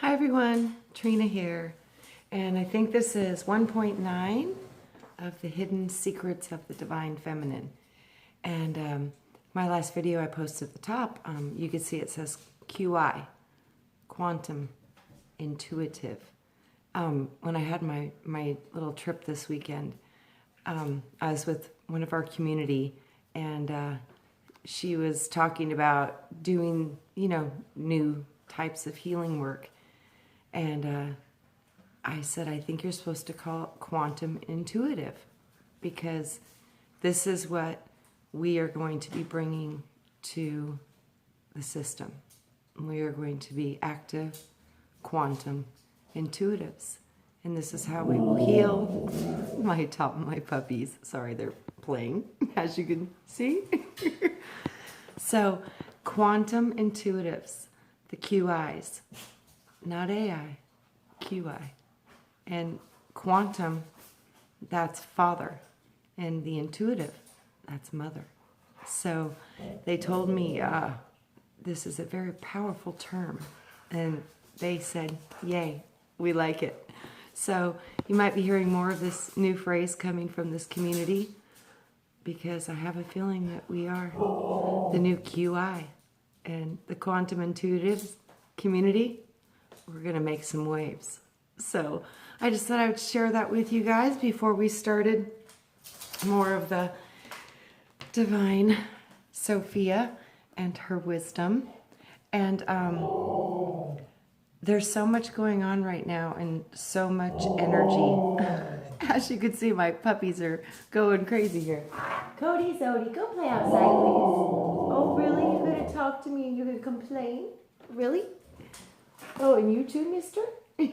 Hi everyone, Trina here, and I think this is 1.9 of the Hidden Secrets of the Divine Feminine. And my last video I posted at the top, you can see it says QI, Quantum Intuitive. When I had my little trip this weekend, I was with one of our community, and she was talking about doing, new types of healing work. And I said, I think you're supposed to call it quantum intuitive, because this is what we are going to be bringing to the system. We are going to be active quantum intuitives. And this is how we will heal my puppies. Sorry, they're playing, as you can see. So, quantum intuitives, the QIs. Not AI, QI. And quantum, that's father. And the intuitive, that's mother. So they told me this is a very powerful term. And they said, yay, we like it. So you might be hearing more of this new phrase coming from this community, because I have a feeling that we are the new QI. And the quantum intuitive community, we're going to make some waves. So I just thought I would share that with you guys before we started more of the divine Sophia and her wisdom. And there's so much going on right now and so much energy. As you can see, my puppies are going crazy here. Cody, Zodi, go play outside, please. Oh, really? You're going to talk to me and you're going to complain? Really? Oh, and you too, mister? Come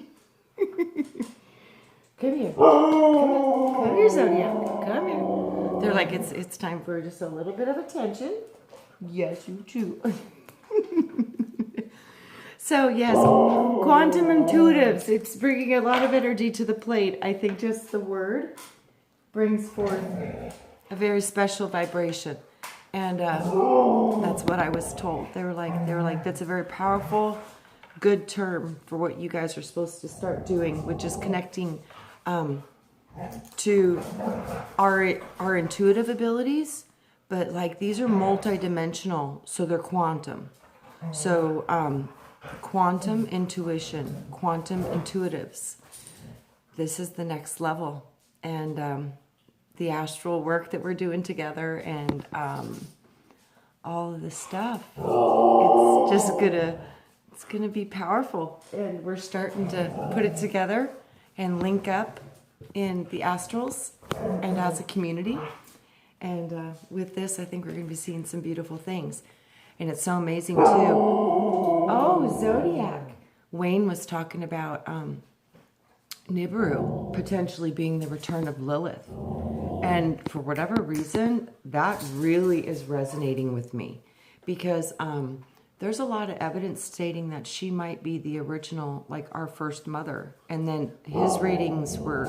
here. Come here, Zodiac. Come here. They're like, it's time for just a little bit of attention. Yes, you too. So, yes, quantum intuitives. It's bringing a lot of energy to the plate. I think just the word brings forth a very special vibration. And that's what I was told. They were like, that's a very powerful, good term for what you guys are supposed to start doing, which is connecting to our intuitive abilities, but like these are multidimensional, so they're quantum. So quantum intuition, quantum intuitives. This is the next level, and the astral work that we're doing together, and all of this stuff. It's just It's going to be powerful, and we're starting to put it together and link up in the astrals and as a community. And with this, I think we're going to be seeing some beautiful things. And it's so amazing, too. Oh, Zodiac. Wayne was talking about Nibiru potentially being the return of Lilith. And for whatever reason, that really is resonating with me, because there's a lot of evidence stating that she might be the original, like our first mother. And then his readings were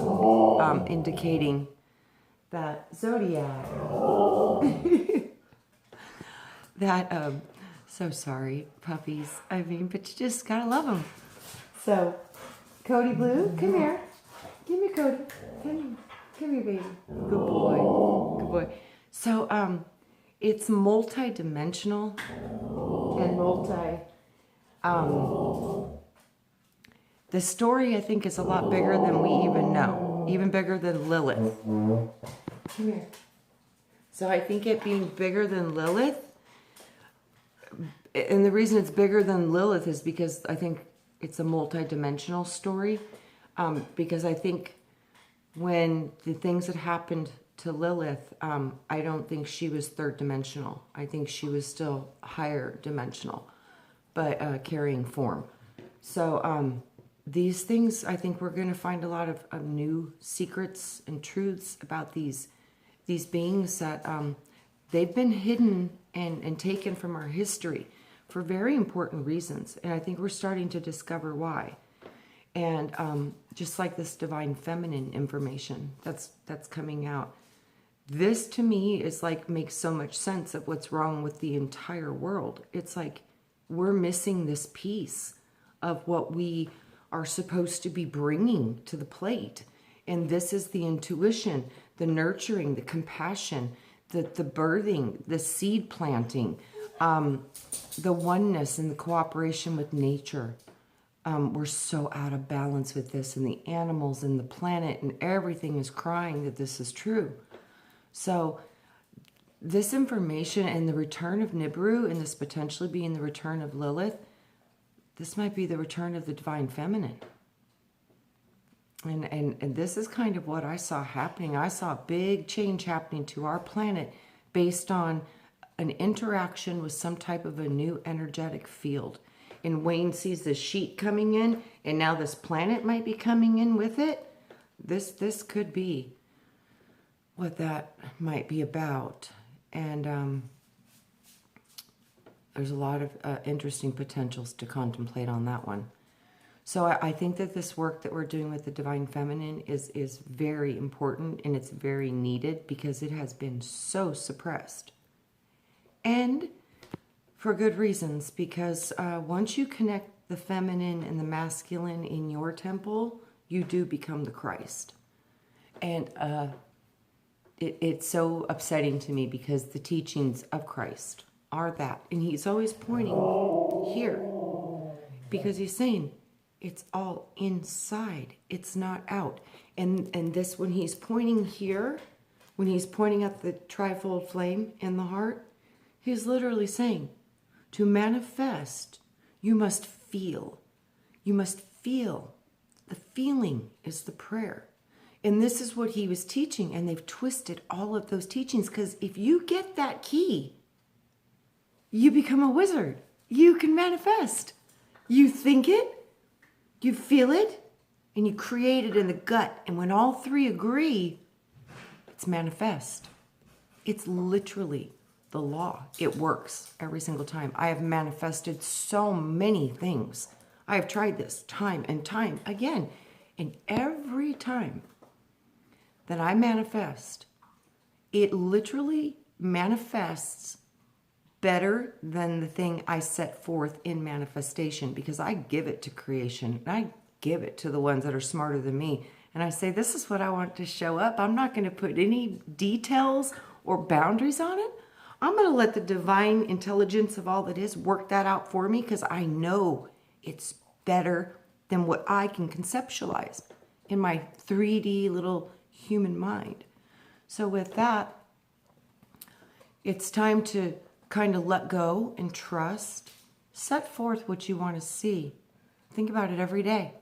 indicating that Zodiac, that, so sorry, puppies. I mean, but you just gotta love them. So, Cody Blue, come here. Give me Cody. Come here, baby. Good boy. Good boy. So, it's multi-dimensional and the story, I think, is a lot bigger than we even know. Even bigger than Lilith. Come here. So I think it being bigger than Lilith, and the reason it's bigger than Lilith is because I think it's a multi-dimensional story. Because I think when the things that happened to Lilith, I don't think she was third dimensional. I think she was still higher dimensional, but carrying form. So these things, I think we're going to find a lot of new secrets and truths about these beings that they've been hidden and taken from our history for very important reasons. And I think we're starting to discover why. And just like this divine feminine information that's coming out, this to me is like, makes so much sense of what's wrong with the entire world. It's like we're missing this piece of what we are supposed to be bringing to the plate. And this is the intuition, the nurturing, the compassion, the birthing, the seed planting, the oneness and the cooperation with nature. We're so out of balance with this, and the animals and the planet and everything is crying that this is true. So this information and the return of Nibiru, and this potentially being the return of Lilith, this might be the return of the divine feminine. And this is kind of what I saw happening. I saw a big change happening to our planet based on an interaction with some type of a new energetic field. And Wayne sees this sheet coming in, and now this planet might be coming in with it. This could be what that might be about. And there's a lot of interesting potentials to contemplate on that one. So I think that this work that we're doing with the Divine Feminine is very important, and it's very needed because it has been so suppressed. And for good reasons, because once you connect the feminine and the masculine in your temple, you do become the Christ. And it's so upsetting to me because the teachings of Christ are that. And he's always pointing here because he's saying it's all inside. It's not out. And this, when he's pointing here, when he's pointing at the trifold flame in the heart, he's literally saying, to manifest, you must feel. You must feel. The feeling is the prayer. And this is what he was teaching, and they've twisted all of those teachings, because if you get that key, you become a wizard. You can manifest. You think it, you feel it, and you create it in the gut. And when all three agree, it's manifest. It's literally the law. It works every single time. I have manifested so many things. I have tried this time and time again. And every time that I manifest, it literally manifests better than the thing I set forth in manifestation, because I give it to creation. And I give it to the ones that are smarter than me. And I say, this is what I want to show up. I'm not going to put any details or boundaries on it. I'm going to let the divine intelligence of all that is work that out for me, because I know it's better than what I can conceptualize in my 3D little human mind. So with that, it's time to kind of let go and trust. Set forth what you want to see. Think about it every day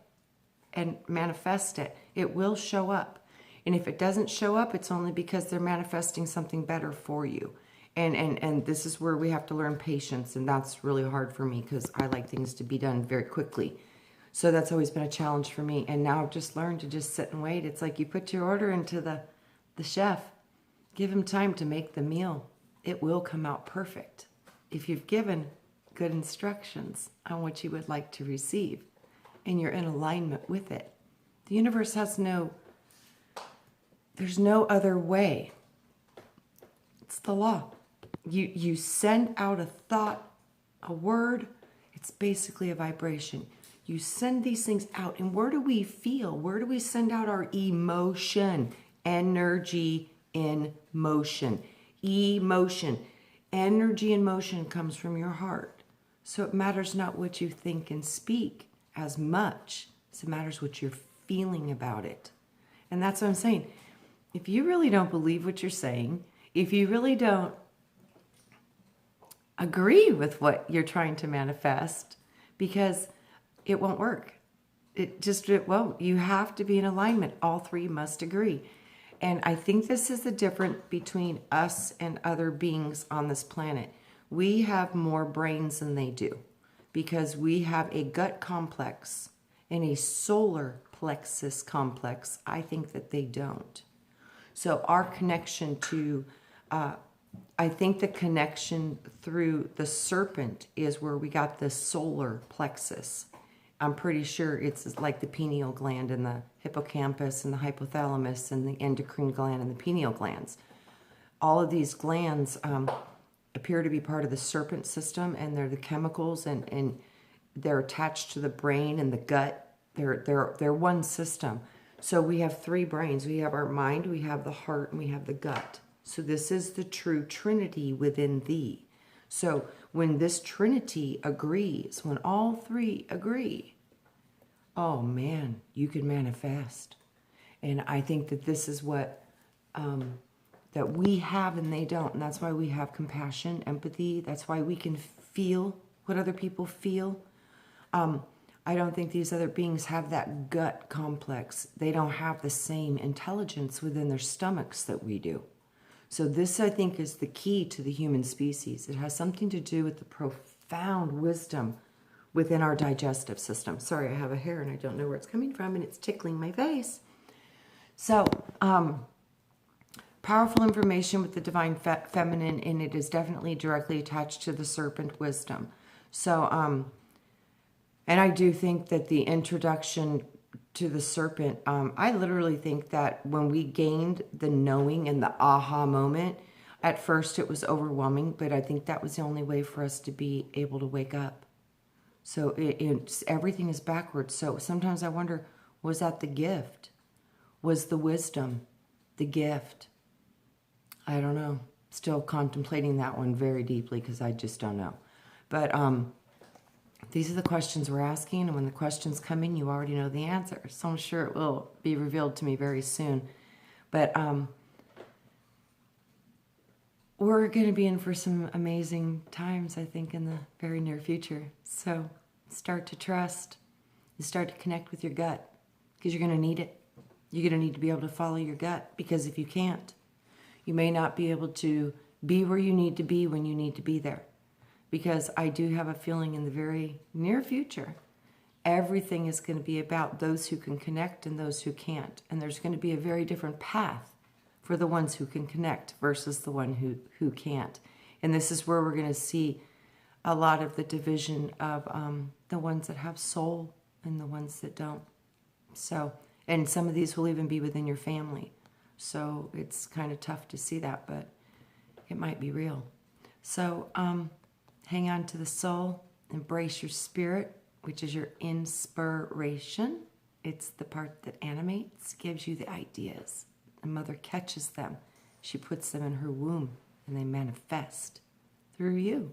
and manifest it. It will show up. And if it doesn't show up, it's only because they're manifesting something better for you. And this is where we have to learn patience, and that's really hard for me because I like things to be done very quickly. So that's always been a challenge for me. And now I've just learned to just sit and wait. It's like you put your order into the chef. Give him time to make the meal. It will come out perfect if you've given good instructions on what you would like to receive and you're in alignment with it. The universe has there's no other way. It's the law. You send out a thought, a word, it's basically a vibration. You send these things out, and where do we feel? Where do we send out our emotion? Energy in motion. Emotion. Energy in motion comes from your heart. So it matters not what you think and speak as much as it matters what you're feeling about it. And that's what I'm saying. If you really don't believe what you're saying, if you really don't agree with what you're trying to manifest, because it won't work. It won't. You have to be in alignment. All three must agree. And I think this is the difference between us and other beings on this planet. We have more brains than they do, because we have a gut complex and a solar plexus complex. I think that they don't. So our connection to I think the connection through the serpent is where we got the solar plexus. I'm pretty sure it's like the pineal gland and the hippocampus and the hypothalamus and the endocrine gland and the pineal glands. All of these glands appear to be part of the serpent system, and they're the chemicals, and they're attached to the brain and the gut. They're one system. So we have three brains. We have our mind, we have the heart, and we have the gut. So this is the true Trinity within thee. So when this Trinity agrees, when all three agree, oh man, you can manifest. And I think that this is what that we have and they don't. And that's why we have compassion, empathy. That's why we can feel what other people feel. I don't think these other beings have that gut complex. They don't have the same intelligence within their stomachs that we do. So this, I think, is the key to the human species. It has something to do with the profound wisdom within our digestive system. Sorry, I have a hair and I don't know where it's coming from and it's tickling my face. So, powerful information with the divine feminine, and it is definitely directly attached to the serpent wisdom. So, and I do think that the introduction to the serpent, I literally think that when we gained the knowing and the aha moment, at first it was overwhelming, but I think that was the only way for us to be able to wake up. So everything is backwards. So sometimes I wonder, was that the gift? Was the wisdom the gift? I don't know. Still contemplating that one very deeply because I just don't know. But these are the questions we're asking, and when the questions come in, you already know the answer. So I'm sure it will be revealed to me very soon. But we're going to be in for some amazing times, I think, in the very near future. So start to trust and start to connect with your gut, because you're going to need it. You're going to need to be able to follow your gut, because if you can't, you may not be able to be where you need to be when you need to be there. Because I do have a feeling in the very near future, everything is going to be about those who can connect and those who can't. And there's going to be a very different path for the ones who can connect versus the one who can't. And this is where we're going to see a lot of the division of the ones that have soul and the ones that don't. So, and some of these will even be within your family. So it's kind of tough to see that, but it might be real. So hang on to the soul, embrace your spirit, which is your inspiration. It's the part that animates, gives you the ideas. The mother catches them. She puts them in her womb, and they manifest through you.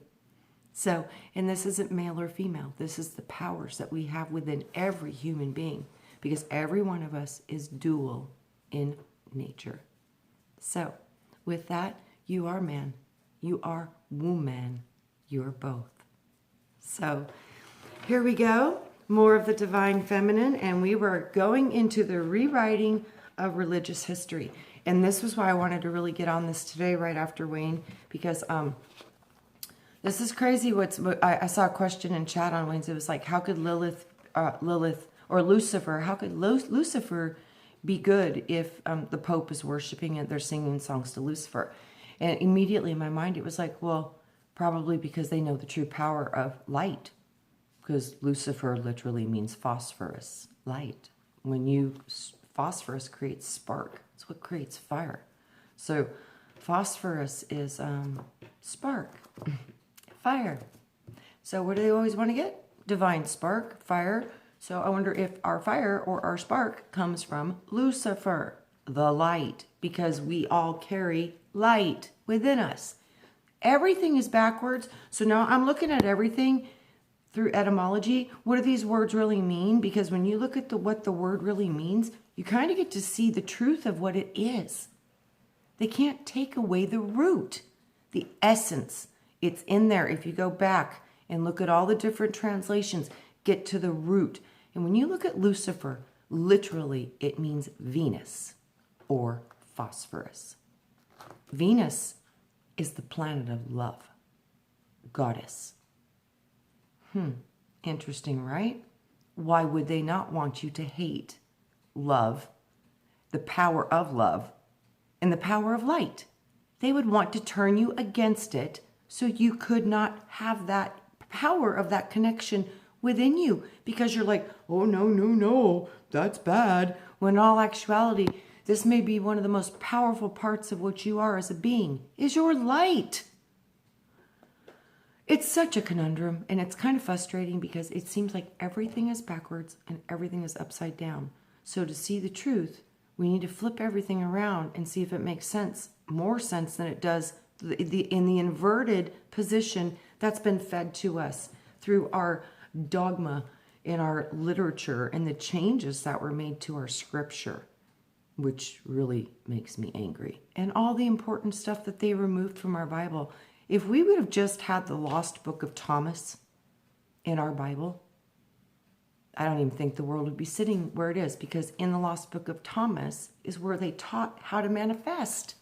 So, and this isn't male or female. This is the powers that we have within every human being, because every one of us is dual in nature. So, with that, you are man. You are woman. You are both. So, here we go. More of the divine feminine, and we were going into the rewriting of religious history. And this was why I wanted to really get on this today, right after Wayne, because this is crazy. I saw a question in chat on Wayne's. It was like, how could Lilith or Lucifer, how could Lucifer be good if the Pope is worshiping and they're singing songs to Lucifer? And immediately in my mind, it was like, well, probably because they know the true power of light, because Lucifer literally means phosphorus, light. Phosphorus creates spark. It's what creates fire. So phosphorus is spark, fire. So what do they always want to get? Divine spark, fire. So I wonder if our fire or our spark comes from Lucifer, the light, because we all carry light within us. Everything is backwards. So now I'm looking at everything through etymology. What do these words really mean? Because when you look at what the word really means, you kind of get to see the truth of what it is. They can't take away the root, the essence. It's in there. If you go back and look at all the different translations, get to the root. And when you look at Lucifer, literally it means Venus or phosphorus. Venus is the planet of love, goddess. Interesting, right? Why would they not want you to hate love, the power of love, and the power of light? They would want to turn you against it so you could not have that power of that connection within you, because you're like, oh, no, that's bad. When in all actuality, this may be one of the most powerful parts of what you are as a being, is your light. It's such a conundrum, and it's kind of frustrating because it seems like everything is backwards and everything is upside down. So to see the truth, we need to flip everything around and see if it makes sense, more sense than it does in the inverted position that's been fed to us through our dogma in our literature and the changes that were made to our scripture, which really makes me angry. And all the important stuff that they removed from our Bible. If we would have just had the lost book of Thomas in our Bible, I don't even think the world would be sitting where it is, because in the lost book of Thomas is where they taught how to manifest.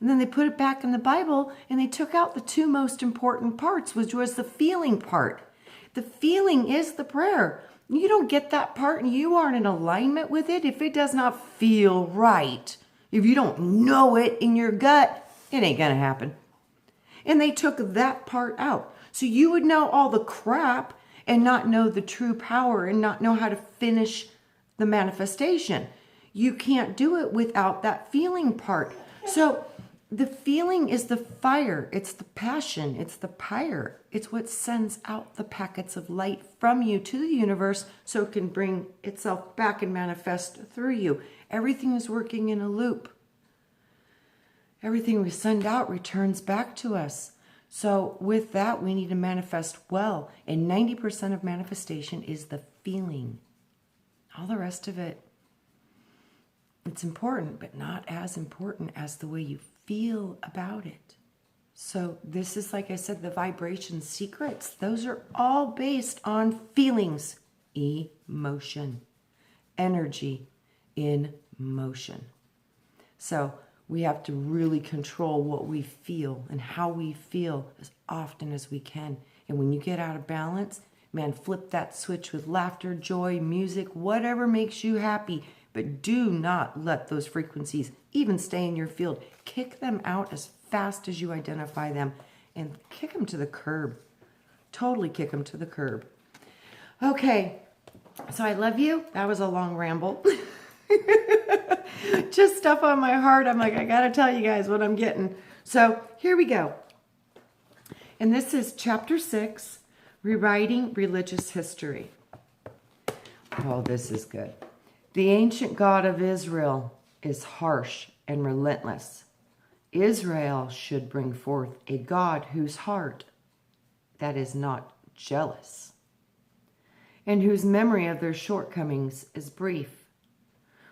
And then they put it back in the Bible and they took out the two most important parts, which was the feeling part. The feeling is the prayer. You don't get that part and you aren't in alignment with it. If it does not feel right, if you don't know it in your gut, it ain't gonna happen. And they took that part out. So you would know all the crap and not know the true power and not know how to finish the manifestation. You can't do it without that feeling part. So the feeling is the fire. It's the passion. It's the pyre. It's what sends out the packets of light from you to the universe so it can bring itself back and manifest through you. Everything is working in a loop. Everything we send out returns back to us. So with that, we need to manifest well. And 90% of manifestation is the feeling. All the rest of it, it's important, but not as important as the way you feel about it. So this is, like I said, the vibration secrets. Those are all based on feelings, emotion, energy in motion. So we have to really control what we feel and how we feel as often as we can. And when you get out of balance, man, flip that switch with laughter, joy, music, whatever makes you happy. But do not let those frequencies even stay in your field. Kick them out as fast as you identify them and kick them to the curb. Totally kick them to the curb. Okay, so I love you. That was a long ramble. Just stuff on my heart. I'm like, I got to tell you guys what I'm getting. So here we go. And this is chapter 6, Rewriting Religious History. Oh, this is good. The ancient God of Israel is harsh and relentless. Israel should bring forth a God whose heart that is not jealous, and whose memory of their shortcomings is brief.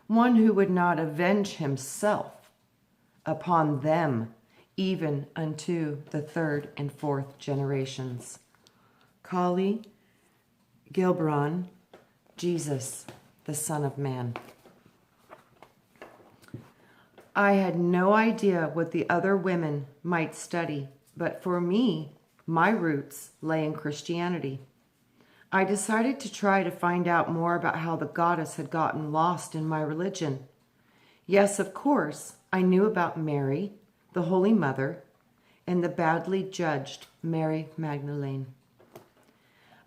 One who would not avenge himself upon them even unto the 3rd and 4th generations. Kali, Gilbron, Jesus, the Son of Man. I had no idea what the other women might study, but for me, my roots lay in Christianity. I decided to try to find out more about how the goddess had gotten lost in my religion. Yes, of course, I knew about Mary, the Holy Mother, and the badly judged Mary Magdalene.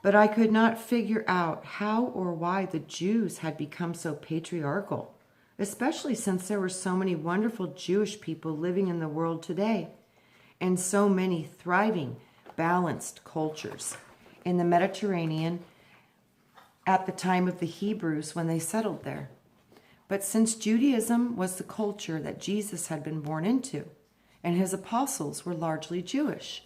But I could not figure out how or why the Jews had become so patriarchal, especially since there were so many wonderful Jewish people living in the world today, and so many thriving, balanced cultures in the Mediterranean at the time of the Hebrews when they settled there. But since Judaism was the culture that Jesus had been born into, and his apostles were largely Jewish,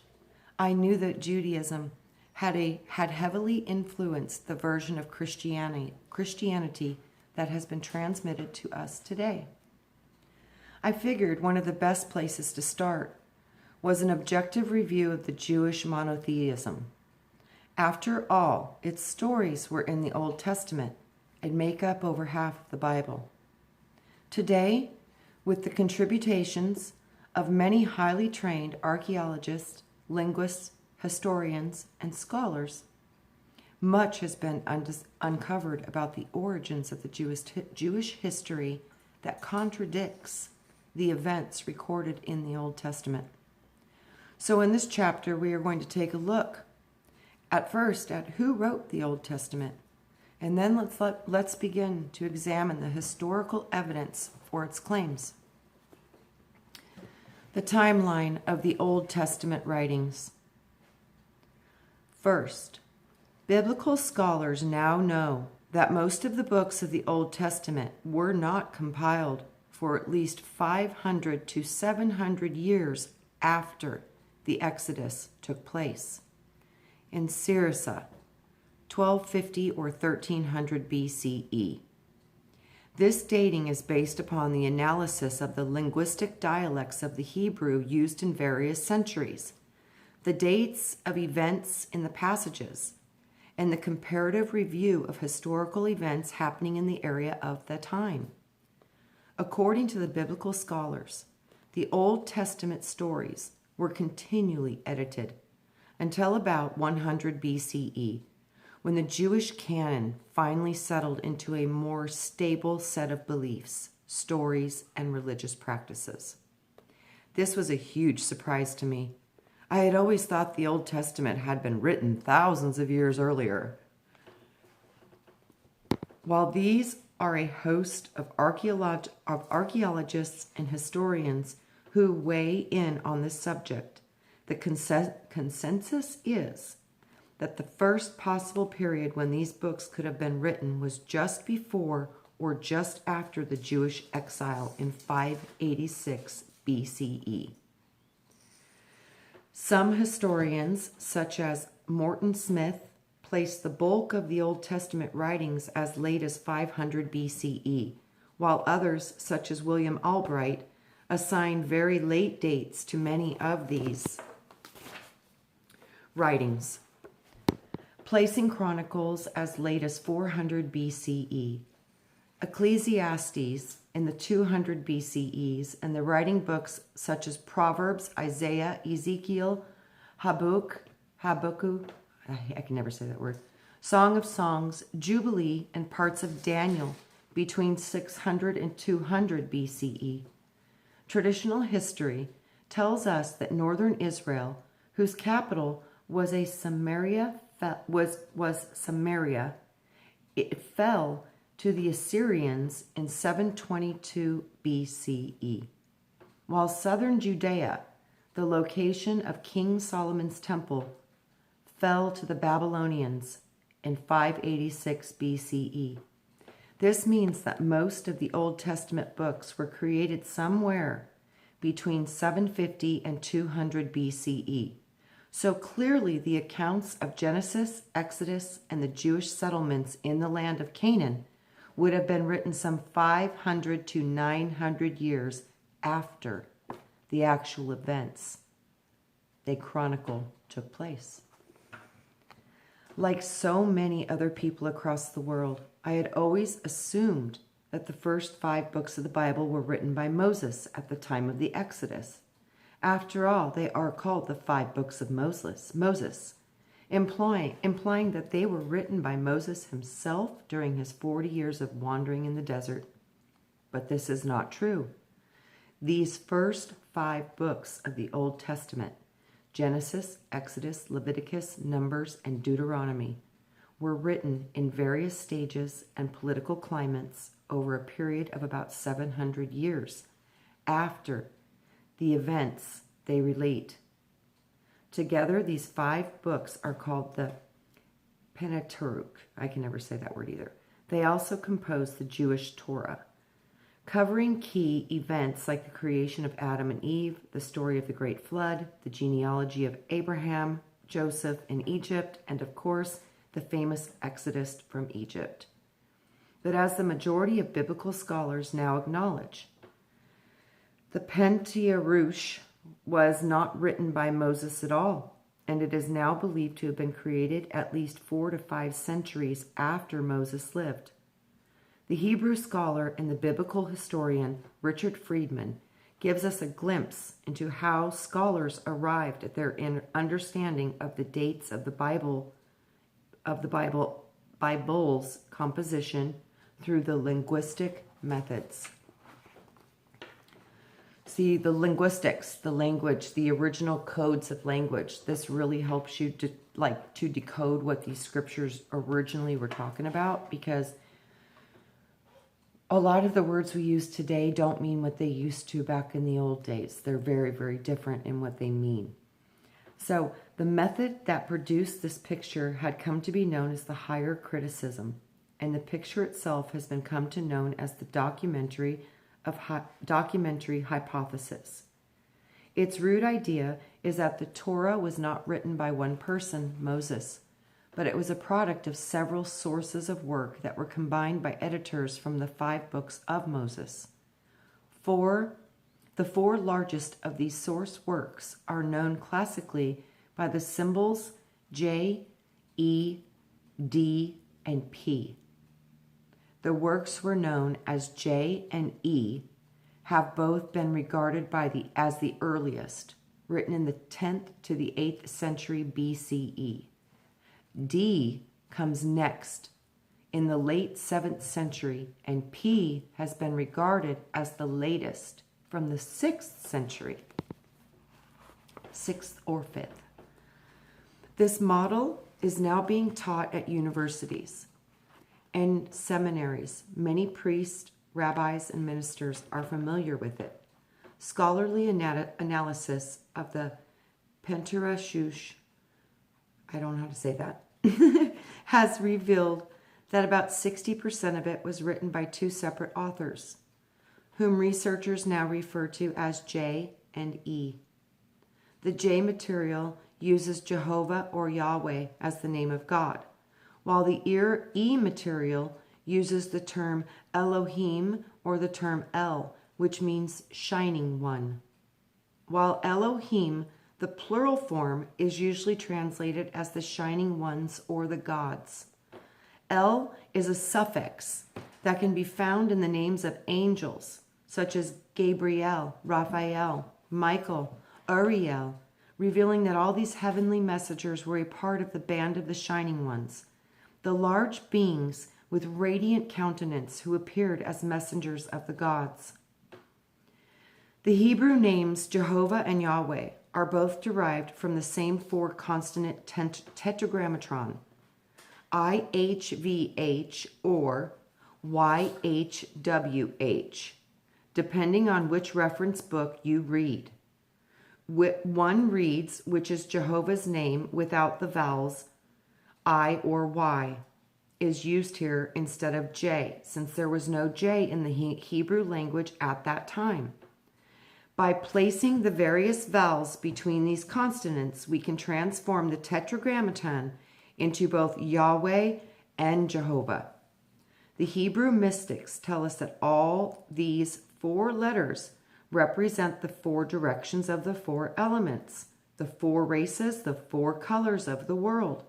I knew that Judaism had heavily influenced the version of Christianity that has been transmitted to us today. I figured one of the best places to start was an objective review of the Jewish monotheism. After all, its stories were in the Old Testament and make up over half of the Bible. Today, with the contributions of many highly trained archaeologists, linguists, historians, and scholars, much has been uncovered about the origins of the Jewish history that contradicts the events recorded in the Old Testament. So in this chapter, we are going to take a look at first at who wrote the Old Testament, and then let's begin to examine the historical evidence for its claims. The timeline of the Old Testament writings. First, biblical scholars now know that most of the books of the Old Testament were not compiled for at least 500 to 700 years after the Exodus took place. In Sirisa, 1250 or 1300 BCE. This dating is based upon the analysis of the linguistic dialects of the Hebrew used in various centuries, the dates of events in the passages, and the comparative review of historical events happening in the area of the time. According to the biblical scholars, the Old Testament stories were continually edited until about 100 BCE, when the Jewish canon finally settled into a more stable set of beliefs, stories, and religious practices. This was a huge surprise to me. I had always thought the Old Testament had been written thousands of years earlier. While these are a host of archaeologists and historians who weigh in on this subject, the consensus is that the first possible period when these books could have been written was just before or just after the Jewish exile in 586 BCE. Some historians, such as Morton Smith, place the bulk of the Old Testament writings as late as 500 BCE, while others, such as William Albright, assign very late dates to many of these writings, placing Chronicles as late as 400 BCE, Ecclesiastes in the 200 BCEs, and the writing books such as Proverbs, Isaiah, Ezekiel, Habakkuk, I can never say that word, Song of Songs, Jubilee, and parts of Daniel between 600 and 200 BCE. Traditional history tells us that northern Israel, whose capital was Samaria, it fell to the Assyrians in 722 BCE, while southern Judea, the location of King Solomon's temple, fell to the Babylonians in 586 BCE. This means that most of the Old Testament books were created somewhere between 750 and 200 BCE. So clearly the accounts of Genesis, Exodus, and the Jewish settlements in the land of Canaan would have been written some 500 to 900 years after the actual events they chronicle took place. Like so many other people across the world, I had always assumed that the first 5 books of the Bible were written by Moses at the time of the Exodus. After all, they are called the 5 books of Moses, implying that they were written by Moses himself during his 40 years of wandering in the desert. But this is not true. These first 5 books of the Old Testament, Genesis, Exodus, Leviticus, Numbers, and Deuteronomy, were written in various stages and political climates over a period of about 700 years after the events they relate. Together, these 5 books are called the Pentateuch. I can never say that word either. They also compose the Jewish Torah, covering key events like the creation of Adam and Eve, the story of the Great Flood, the genealogy of Abraham, Joseph in Egypt, and of course, the famous Exodus from Egypt. But as the majority of biblical scholars now acknowledge, the Pentateuch was not written by Moses at all, and it is now believed to have been created at least 4 to 5 centuries after Moses lived. The Hebrew scholar and the biblical historian Richard Friedman gives us a glimpse into how scholars arrived at their understanding of the dates of the Bible's composition through the linguistic methods. See, the linguistics, the language, the original codes of language, this really helps you to decode what these scriptures originally were talking about, because a lot of the words we use today don't mean what they used to back in the old days. They're very, very different in what they mean. So the method that produced this picture had come to be known as the higher criticism, and the picture itself has been come to known as the documentary hypothesis. Its root idea is that the Torah was not written by one person, Moses, but it was a product of several sources of work that were combined by editors from the 5 books of Moses. The 4 largest of these source works are known classically by the symbols J, E, D, and P. The works were known as J and E have both been regarded as the earliest, written in the 10th to the 8th century BCE. D comes next in the late 7th century, and P has been regarded as the latest from the 6th century, 6th or 5th. This model is now being taught at universities and seminaries. Many priests, rabbis, and ministers are familiar with it. Scholarly analysis of the Pentateuch, I don't know how to say that, has revealed that about 60% of it was written by 2 separate authors, whom researchers now refer to as J and E. The J material uses Jehova or Yahweh as the name of God, while the E material uses the term Elohim or the term El, which means shining one. While Elohim, the plural form, is usually translated as the shining ones or the gods. El is a suffix that can be found in the names of angels, such as Gabriel, Raphael, Michael, Uriel, revealing that all these heavenly messengers were a part of the band of the shining ones, the large beings with radiant countenance who appeared as messengers of the gods. The Hebrew names Jehovah and Yahweh are both derived from the same 4-consonant tetragrammaton, IHVH or YHWH, depending on which reference book you read. One reads, which is Jehovah's name without the vowels I or Y, is used here instead of J, since there was no J in the Hebrew language at that time. By placing the various vowels between these consonants, we can transform the tetragrammaton into both Yahweh and Jehovah. The Hebrew mystics tell us that all these 4 letters represent the 4 directions of the 4 elements, the 4 races, the 4 colors of the world.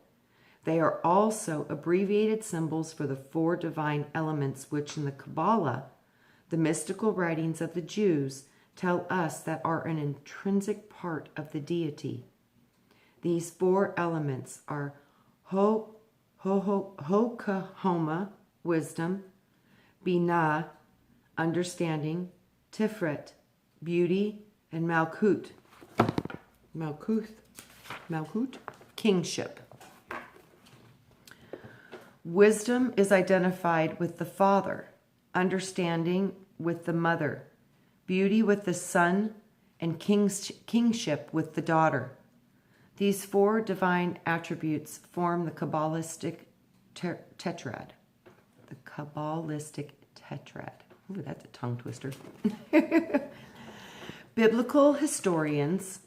They are also abbreviated symbols for the 4 divine elements, which in the Kabbalah, the mystical writings of the Jews, tell us that are an intrinsic part of the deity. These 4 elements are Hokahoma, wisdom, Binah, understanding, Tiferet, beauty, and Malkut, kingship. Wisdom is identified with the father, understanding with the mother, beauty with the son, and kingship with the daughter. These 4 divine attributes form the Kabbalistic tetrad. The Kabbalistic tetrad. Ooh, that's a tongue twister. Biblical historians,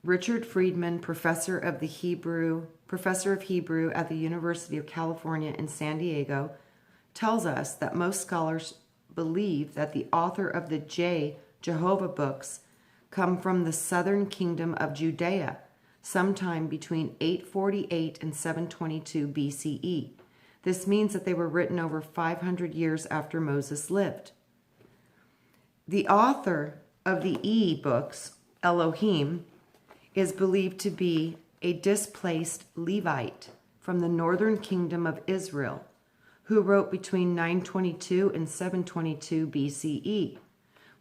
Richard Friedman, professor of Hebrew at the University of California in San Diego, tells us that most scholars believe that the author of the Jehovah books come from the southern kingdom of Judea, sometime between 848 and 722 BCE. This means that they were written over 500 years after Moses lived. The author of the E books, Elohim, is believed to be a displaced Levite from the northern kingdom of Israel, who wrote between 922 and 722 BCE,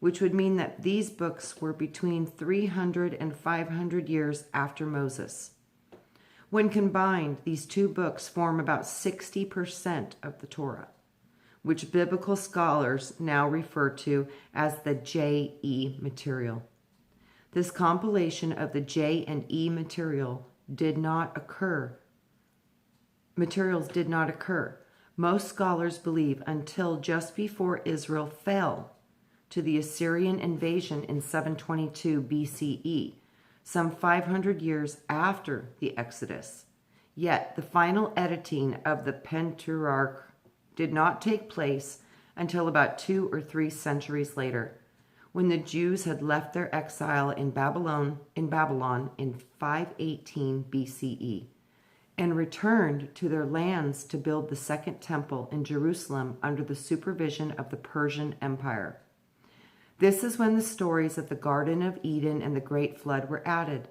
which would mean that these books were between 300 and 500 years after Moses. When combined, these 2 books form about 60% of the Torah, which biblical scholars now refer to as the JE material. This compilation of the J and E materials did not occur. Most scholars believe until just before Israel fell to the Assyrian invasion in 722 BCE, some 500 years after the Exodus. Yet the final editing of the Pentateuch did not take place until about 2 or 3 centuries later, when the Jews had left their exile in Babylon in 518 BCE and returned to their lands to build the second temple in Jerusalem under the supervision of the Persian Empire. This is when the stories of the Garden of Eden and the Great Flood were added,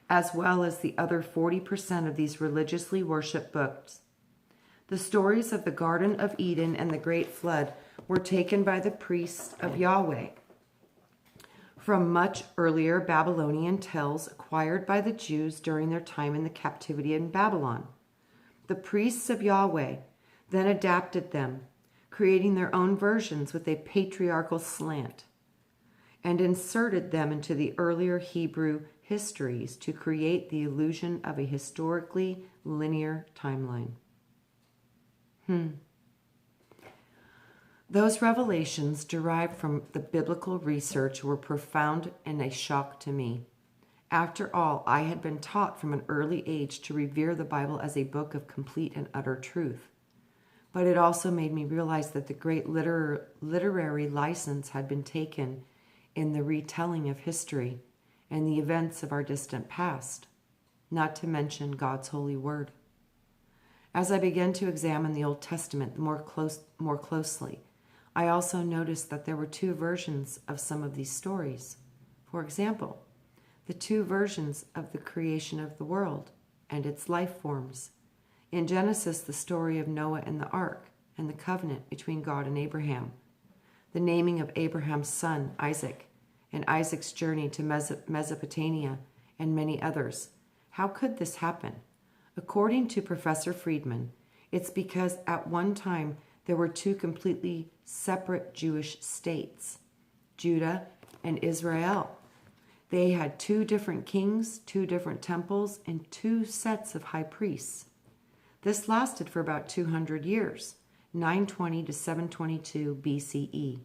as well as the other 40% of these religiously worshipped books. The stories of the Garden of Eden and the Great Flood were taken by the priests of Yahweh from much earlier Babylonian tales acquired by the Jews during their time in the captivity in Babylon. The priests of Yahweh then adapted them, creating their own versions with a patriarchal slant, and inserted them into the earlier Hebrew histories to create the illusion of a historically linear timeline. Those revelations derived from the biblical research were profound and a shock to me. After all, I had been taught from an early age to revere the Bible as a book of complete and utter truth. But it also made me realize that the great literary license had been taken in the retelling of history and the events of our distant past, not to mention God's holy word. As I began to examine the Old Testament more closely, I also noticed that there were 2 versions of some of these stories. For example, the 2 versions of the creation of the world and its life forms. In Genesis, the story of Noah and the ark and the covenant between God and Abraham, the naming of Abraham's son, Isaac, and Isaac's journey to Mesopotamia, and many others. How could this happen? According to Professor Friedman, it's because at one time there were 2 completely separate Jewish states, Judah and Israel. They had 2 different kings, 2 different temples, and 2 sets of high priests. This lasted for about 200 years, 920 to 722 BCE.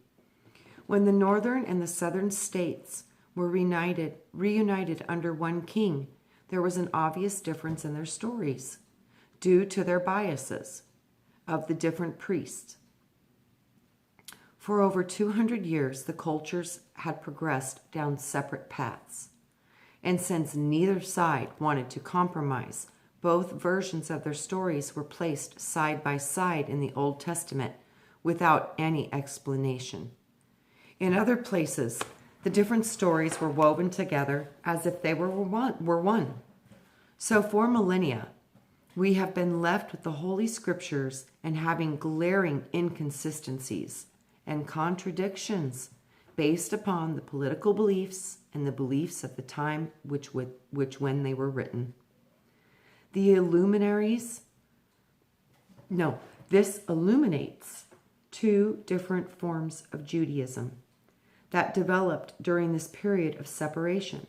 When the northern and the southern states were reunited under one king, there was an obvious difference in their stories due to their biases of the different priests. For over 200 years, the cultures had progressed down separate paths. And since neither side wanted to compromise, both versions of their stories were placed side by side in the Old Testament without any explanation. In other places, the different stories were woven together as if they were one. So for millennia, we have been left with the Holy Scriptures and having glaring inconsistencies and contradictions based upon the political beliefs and the beliefs of the time when they were written. This illuminates 2 different forms of Judaism that developed during this period of separation.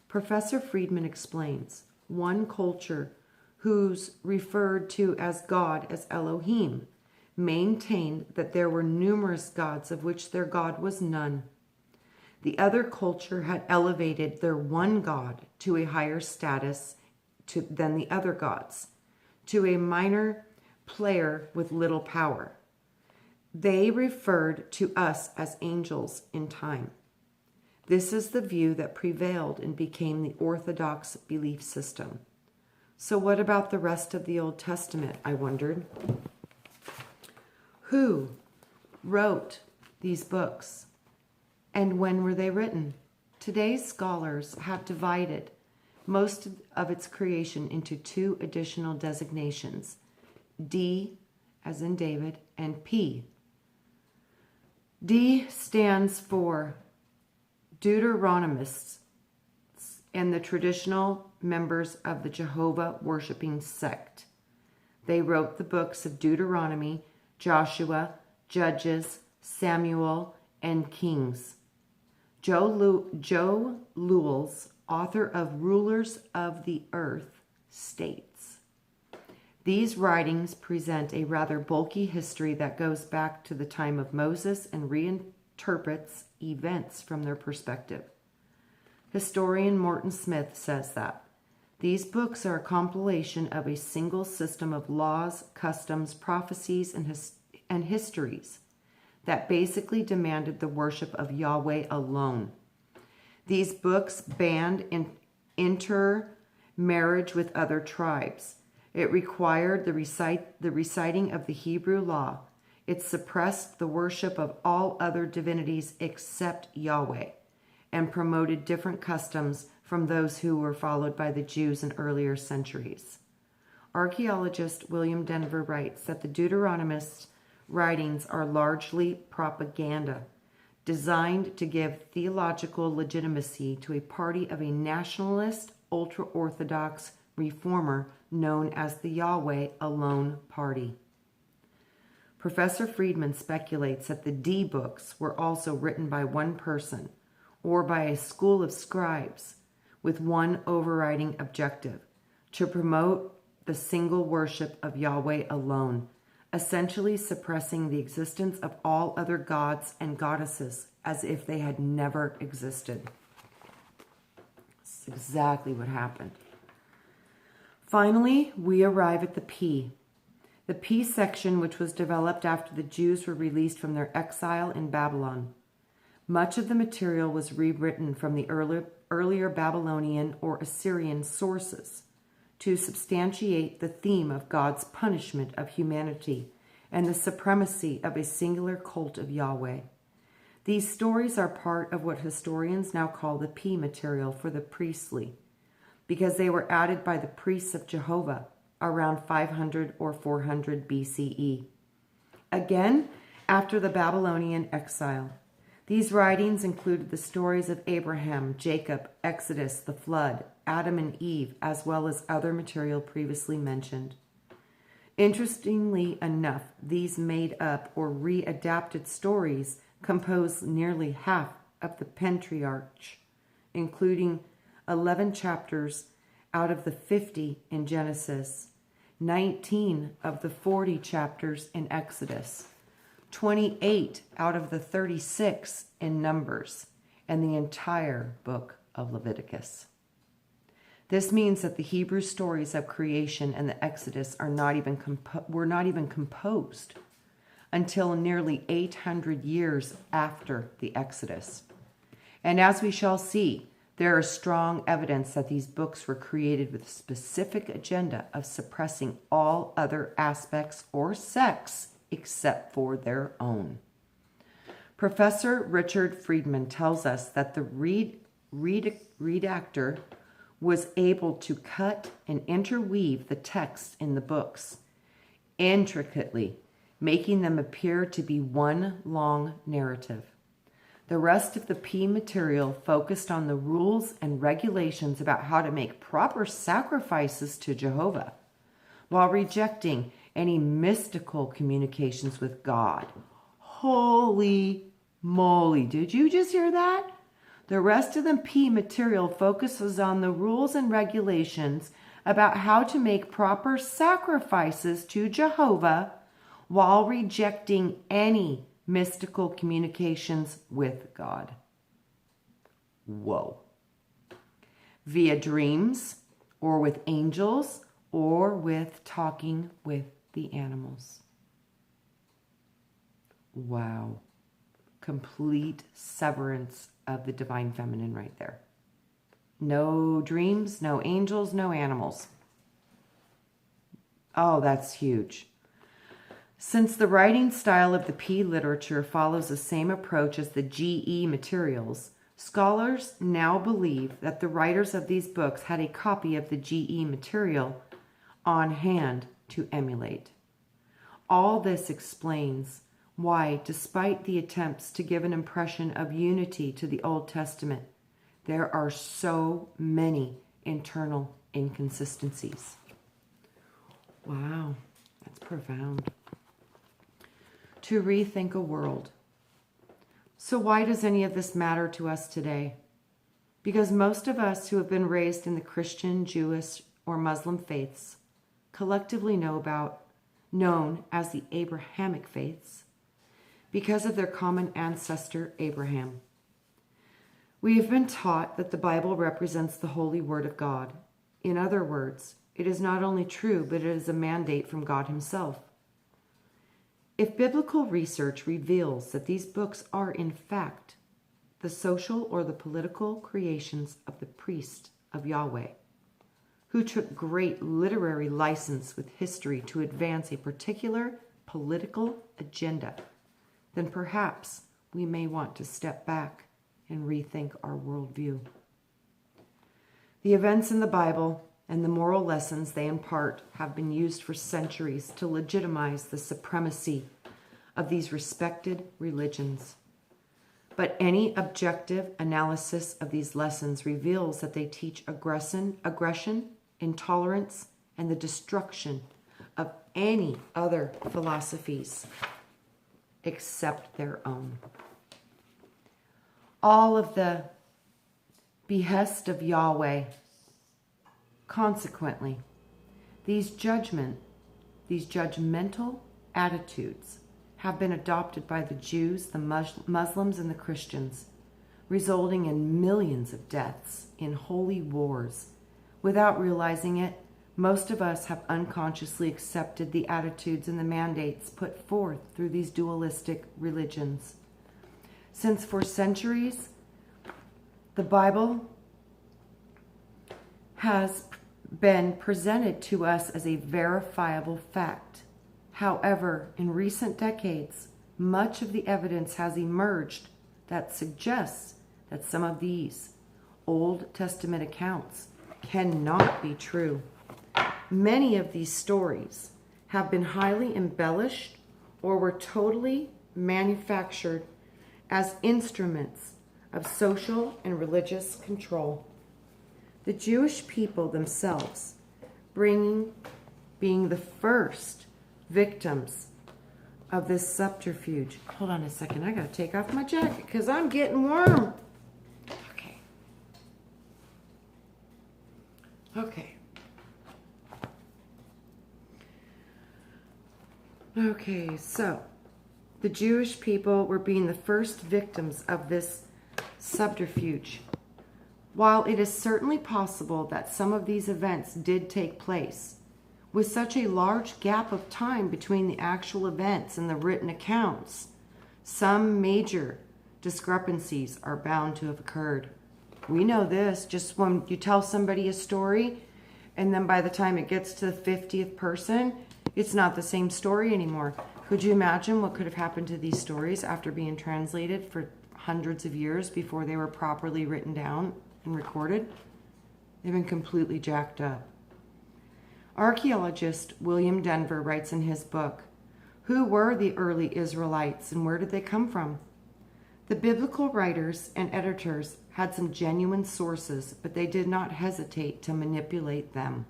Professor Friedman explains, one culture who's referred to as God as Elohim maintained that there were numerous gods of which their God was none. The other culture had elevated their one God to a higher status than the other gods, to a minor player with little power. They referred to us as angels in time. This is the view that prevailed and became the Orthodox belief system. So what about the rest of the Old Testament, I wondered? Who wrote these books? And when were they written? Today's scholars have divided most of its creation into 2 additional designations, D, as in David, and P. D stands for Deuteronomists and the traditional members of the Jehova worshiping sect. They wrote the books of Deuteronomy, Joshua, Judges, Samuel, and Kings. Joe Lewell's, author of Rulers of the Earth, states, "These writings present a rather bulky history that goes back to the time of Moses and reinterprets events from their perspective." Historian Morton Smith says that these books are a compilation of a single system of laws, customs, prophecies, and histories that basically demanded the worship of Yahweh alone. These books banned intermarriage with other tribes. It required the reciting of the Hebrew law. It suppressed the worship of all other divinities except Yahweh, and promoted different customs from those who were followed by the Jews in earlier centuries. Archaeologist William Denver writes that the Deuteronomist writings are largely propaganda, designed to give theological legitimacy to a party of a nationalist, ultra-Orthodox reformer known as the Yahweh Alone Party. Professor Friedman speculates that the D books were also written by one person or by a school of scribes with one overriding objective: to promote the single worship of Yahweh alone, essentially suppressing the existence of all other gods and goddesses as if they had never existed. That's exactly what happened. Finally, we arrive at the P. The P section, which was developed after the Jews were released from their exile in Babylon. Much of the material was rewritten from the earlier Babylonian or Assyrian sources to substantiate the theme of God's punishment of humanity and the supremacy of a singular cult of Yahweh. These stories are part of what historians now call the P material for the priestly, because they were added by the priests of Jehova around 500 or 400 BCE. Again, after the Babylonian exile. These writings included the stories of Abraham, Jacob, Exodus, the flood, Adam and Eve, as well as other material previously mentioned. Interestingly enough, these made up or readapted stories compose nearly half of the Pentateuch, including 11 chapters out of the 50 in Genesis, 19 of the 40 chapters in Exodus, 28 out of the 36 in Numbers, and the entire book of Leviticus. This means that the Hebrew stories of creation and the Exodus were not even composed until nearly 800 years after the Exodus. And as we shall see, there is strong evidence that these books were created with a specific agenda of suppressing all other aspects or sects except for their own. Professor Richard Friedman tells us that the redactor was able to cut and interweave the text in the books intricately, making them appear to be one long narrative. The rest of the P material focused on the rules and regulations about how to make proper sacrifices to Jehovah, while rejecting any mystical communications with God. Holy moly, did you just hear that? The rest of the P material focuses on the rules and regulations about how to make proper sacrifices to Jehovah while rejecting any mystical communications with God. Whoa. Via dreams, or with angels, or with talking with the animals. Wow. Complete severance of the divine feminine right there. No dreams, no angels, no animals. Oh, that's huge. Since the writing style of the P literature follows the same approach as the GE materials, scholars now believe that the writers of these books had a copy of the GE material on hand to emulate. All this explains why, despite the attempts to give an impression of unity to the Old Testament, there are so many internal inconsistencies. Wow, that's profound. To rethink a world. So why does any of this matter to us today? Because most of us who have been raised in the Christian, Jewish, or Muslim faiths, collectively known as the Abrahamic faiths, because of their common ancestor Abraham. We have been taught that the Bible represents the holy word of God. In other words, it is not only true, but it is a mandate from God himself. If biblical research reveals that these books are, in fact, the social or the political creations of the priest of Yahweh, who took great literary license with history to advance a particular political agenda, then perhaps we may want to step back and rethink our worldview. The events in the Bible and the moral lessons they impart have been used for centuries to legitimize the supremacy of these respected religions. But any objective analysis of these lessons reveals that they teach aggression, intolerance, and the destruction of any other philosophies except their own. All of the behest of Yahweh. Consequently, these judgmental attitudes have been adopted by the Jews, the Muslims, and the Christians, resulting in millions of deaths in holy wars. Without realizing it, most of us have unconsciously accepted the attitudes and the mandates put forth through these dualistic religions. Since for centuries, the Bible has been presented to us as a verifiable fact. However, in recent decades, much of the evidence has emerged that suggests that some of these Old Testament accounts cannot be true. Many of these stories have been highly embellished or were totally manufactured as instruments of social and religious control. The Jewish people themselves being the first victims of this subterfuge. Hold on a second, I gotta take off my jacket because I'm getting warm. Okay, so the Jewish people were being the first victims of this subterfuge. While it is certainly possible that some of these events did take place, with such a large gap of time between the actual events and the written accounts, some major discrepancies are bound to have occurred. We know this just when you tell somebody a story, and then by the time it gets to the 50th person, it's not the same story anymore. Could you imagine what could have happened to these stories after being translated for hundreds of years before they were properly written down and recorded? They've been completely jacked up. Archaeologist William Denver writes in his book, "Who were the early Israelites and where did they come from?" The biblical writers and editors had some genuine sources, but they did not hesitate to manipulate them.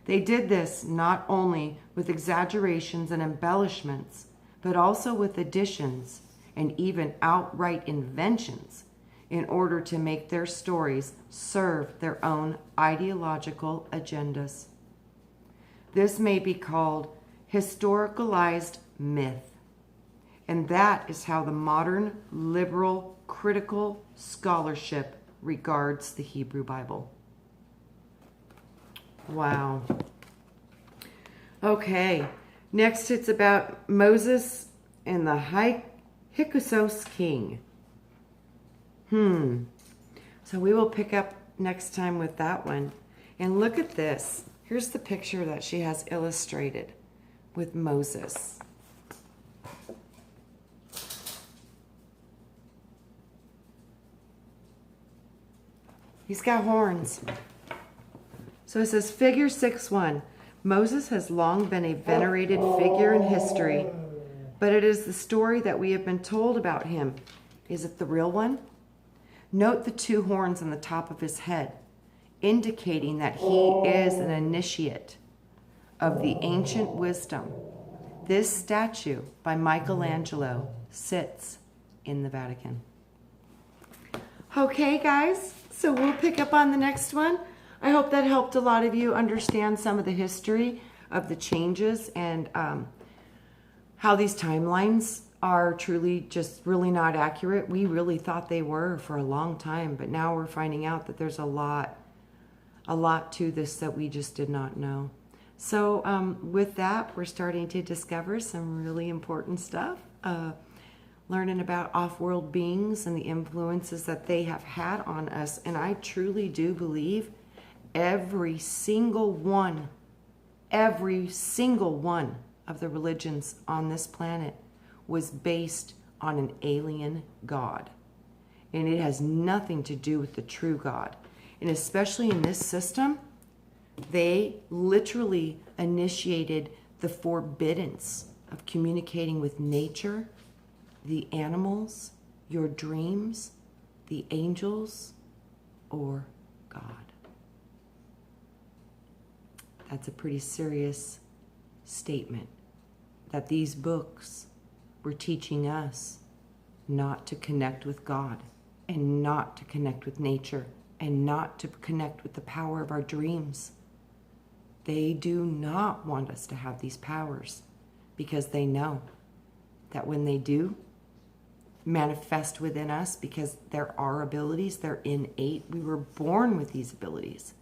They did this not only with exaggerations and embellishments, but also with additions and even outright inventions in order to make their stories serve their own ideological agendas. This may be called historicalized myth, and that is how the modern liberal critical scholarship regards the Hebrew Bible. Wow. Okay, next it's about Moses and the Hyksos king. So we will pick up next time with that one. And look at this. Here's the picture that she has illustrated with Moses. He's got horns. So it says figure 6-1. Moses has long been a venerated figure in history, but it is the story that we have been told about him. Is it the real one? Note the 2 horns on the top of his head, indicating that he is an initiate of the ancient wisdom. This statue by Michelangelo sits in the Vatican. Okay, guys, so we'll pick up on the next one. I hope that helped a lot of you understand some of the history of the changes and how these timelines are truly just really not accurate. We really thought they were for a long time, but now we're finding out that there's a lot to this that we just did not know. So with that, we're starting to discover some really important stuff. Learning about off-world beings and the influences that they have had on us. And I truly do believe every single one of the religions on this planet was based on an alien God. And it has nothing to do with the true God. And especially in this system, they literally initiated the forbiddance of communicating with nature, the animals, your dreams, the angels, or God. That's a pretty serious statement, that these books were teaching us not to connect with God, and not to connect with nature, and not to connect with the power of our dreams. They do not want us to have these powers, because they know that when they do manifest within us, because there are abilities, they're innate, we were born with these abilities.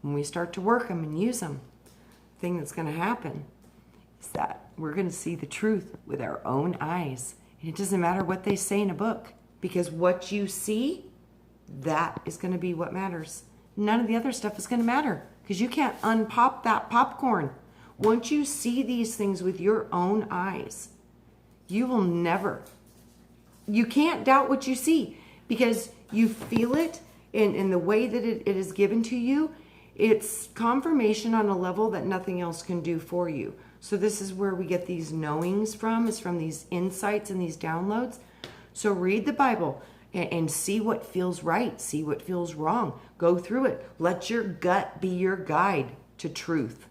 When we start to work them and use them, the thing that's going to happen is that we're going to see the truth with our own eyes. And it doesn't matter what they say in a book, because what you see, that is going to be what matters. None of the other stuff is going to matter, because you can't unpop that popcorn. Once you see these things with your own eyes, you will never, you can't doubt what you see, because you feel it in the way that it is given to you. It's confirmation on a level that nothing else can do for you. So this is where we get these knowings from, is from these insights and these downloads. So read the Bible and see what feels right, see what feels wrong. Go through it. Let your gut be your guide to truth.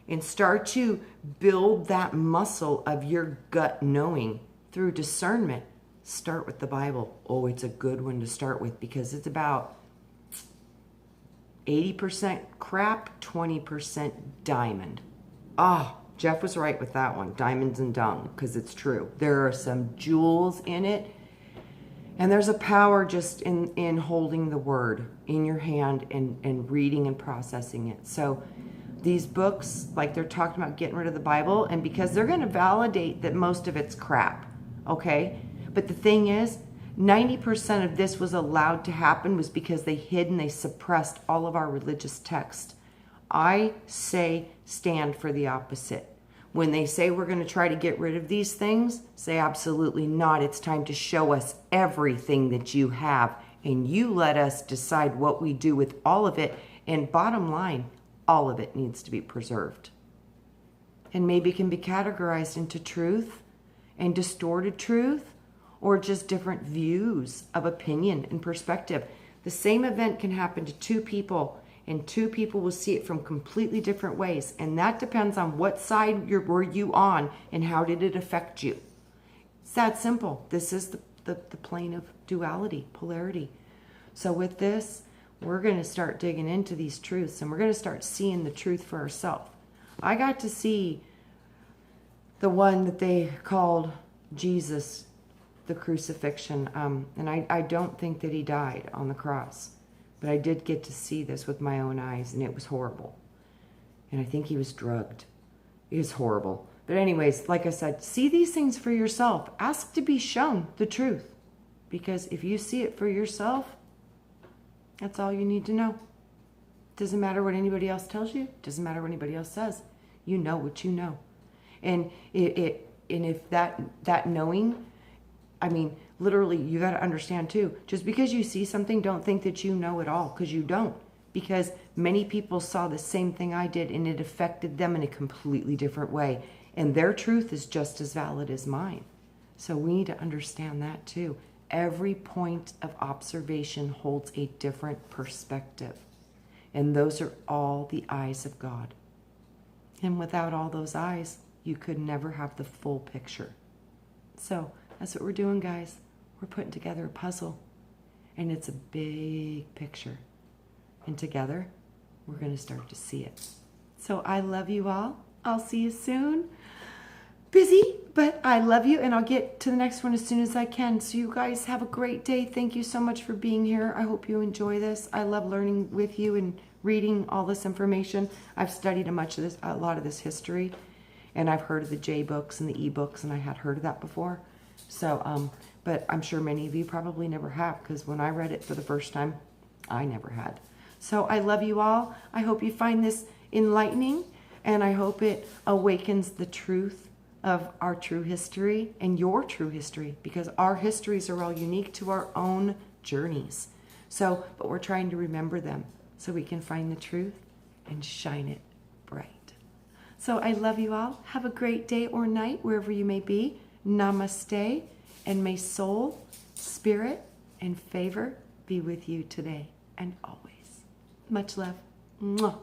And start to build that muscle of your gut knowing through discernment. Start with the Bible. Oh, it's a good one to start with, because it's about 80% crap, 20% diamond. Ah, Jeff was right with that one. Diamonds and dung, because it's true. There are some jewels in it. And there's a power just in holding the word in your hand and reading and processing it. So these books, like they're talking about getting rid of the Bible, and because they're going to validate that most of it's crap, okay? But the thing is, 90% of this was allowed to happen was because they hid and they suppressed all of our religious text. I say stand for the opposite. When they say we're going to try to get rid of these things, say absolutely not. It's time to show us everything that you have, and you let us decide what we do with all of it. And bottom line, all of it needs to be preserved. And maybe it can be categorized into truth and distorted truth, or just different views of opinion and perspective. The same event can happen to two people, and two people will see it from completely different ways. And that depends on what side were you on and how did it affect you. It's that simple. This is the plane of duality, polarity. So with this, we're going to start digging into these truths, and we're going to start seeing the truth for ourselves. I got to see the one that they called Jesus, the crucifixion. And I don't think that he died on the cross. But I did get to see this with my own eyes, and it was horrible. And I think he was drugged. It was horrible. But anyways, like I said, see these things for yourself. Ask to be shown the truth. Because if you see it for yourself, that's all you need to know. Doesn't matter what anybody else tells you. Doesn't matter what anybody else says. You know what you know. And if that knowing, I mean, literally, you got to understand too, just because you see something, don't think that you know it all, because you don't. Because many people saw the same thing I did, and it affected them in a completely different way. And their truth is just as valid as mine. So we need to understand that too. Every point of observation holds a different perspective. And those are all the eyes of God. And without all those eyes, you could never have the full picture. So that's what we're doing, guys. we're putting together a puzzle, and it's a big picture. And together, we're going to start to see it. So I love you all. I'll see you soon. Busy, but I love you, and I'll get to the next one as soon as I can. So you guys have a great day. Thank you so much for being here. I hope you enjoy this. I love learning with you and reading all this information. I've studied a lot of this history, and I've heard of the J books and the E books, and I had heard of that before. So, but I'm sure many of you probably never have, because when I read it for the first time, I never had. So I love you all. I hope you find this enlightening, and I hope it awakens the truth of our true history and your true history, because our histories are all unique to our own journeys. So, but we're trying to remember them so we can find the truth and shine it bright. So I love you all. Have a great day or night wherever you may be. Namaste, and may soul, spirit, and favor be with you today and always. Much love. Mwah.